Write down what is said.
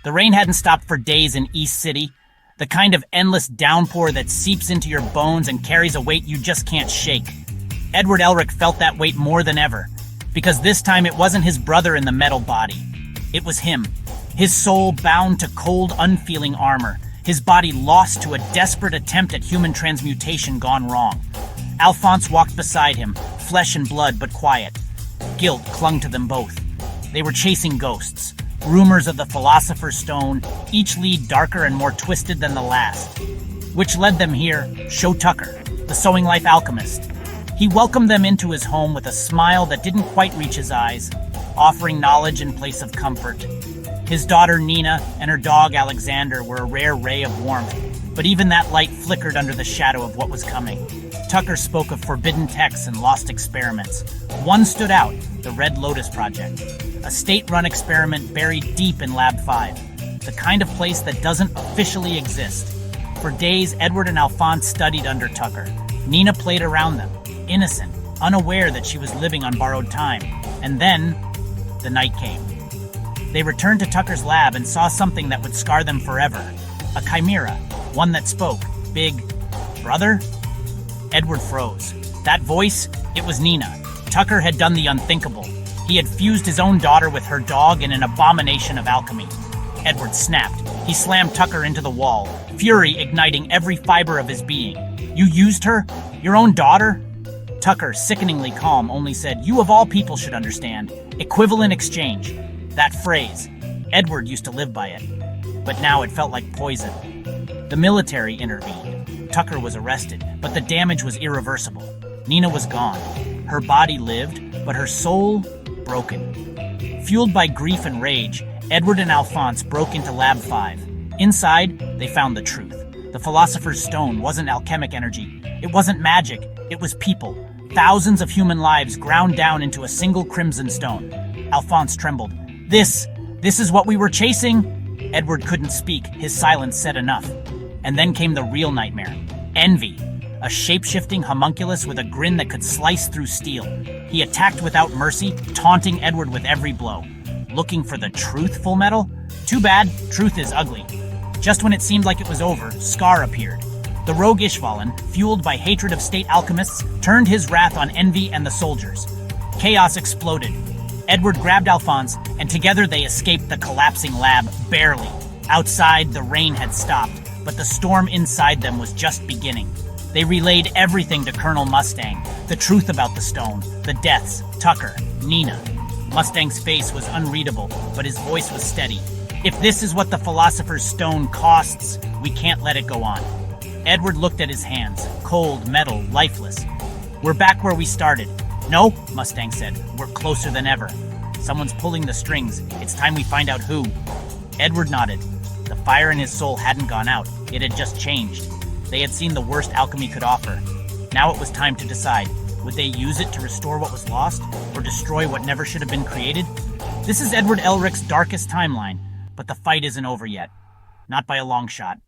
The rain hadn't stopped for days in East City, the kind of endless downpour that seeps into your bones and carries a weight you just can't shake. Edward Elric felt that weight more than ever, because this time it wasn't his brother in the metal body. It was him, his soul bound to cold, unfeeling armor, his body lost to a desperate attempt at human transmutation gone wrong. Alphonse walked beside him, flesh and blood but quiet. Guilt clung to them both. They were chasing ghosts, rumors of the Philosopher's Stone, each lead darker and more twisted than the last. Which led them here, Show Tucker, the Sewing Life alchemist. He welcomed them into his home with a smile that didn't quite reach his eyes, offering knowledge in place of comfort. His daughter Nina and her dog Alexander were a rare ray of warmth, but even that light flickered under the shadow of what was coming. Tucker spoke of forbidden texts and lost experiments. One stood out, the Red Lotus Project, a state-run experiment buried deep in Lab 5, the kind of place that doesn't officially exist. For days, Edward and Alphonse studied under Tucker. Nina played around them, innocent, unaware that she was living on borrowed time. And then, the night came. They returned to Tucker's lab and saw something that would scar them forever. A chimera, one that spoke. Big, brother? Edward froze. That voice, it was Nina. Tucker had done the unthinkable. He had fused his own daughter with her dog in an abomination of alchemy. Edward snapped. He slammed Tucker into the wall, fury igniting every fiber of his being. You used her? Your own daughter? Tucker, sickeningly calm, only said, "You of all people should understand. Equivalent exchange." That phrase. Edward used to live by it. But now it felt like poison. The military intervened. Tucker was arrested, but the damage was irreversible. Nina was gone. Her body lived, but her soul broken. Fueled by grief and rage, Edward and Alphonse broke into Lab 5. Inside, they found the truth. The Philosopher's Stone wasn't alchemic energy. It wasn't magic. It was people. Thousands of human lives ground down into a single crimson stone. Alphonse trembled. This is what we were chasing. Edward couldn't speak. His silence said enough. And then came the real nightmare. Envy. A shape-shifting homunculus with a grin that could slice through steel. He attacked without mercy, taunting Edward with every blow. Looking for the truth, Fullmetal? Too bad, truth is ugly. Just when it seemed like it was over, Scar appeared. The rogue Ishvalan, fueled by hatred of state alchemists, turned his wrath on Envy and the soldiers. Chaos exploded. Edward grabbed Alphonse, and together they escaped the collapsing lab, barely. Outside, the rain had stopped, but the storm inside them was just beginning. They relayed everything to Colonel Mustang, the truth about the stone, the deaths, Tucker, Nina. Mustang's face was unreadable, but his voice was steady. If this is what the Philosopher's Stone costs, we can't let it go on. Edward looked at his hands, cold, metal, lifeless. We're back where we started. No, Mustang said, we're closer than ever. Someone's pulling the strings. It's time we find out who. Edward nodded. The fire in his soul hadn't gone out. It had just changed. They had seen the worst alchemy could offer. Now it was time to decide. Would they use it to restore what was lost, or destroy what never should have been created? This is Edward Elric's darkest timeline, but the fight isn't over yet. Not by a long shot.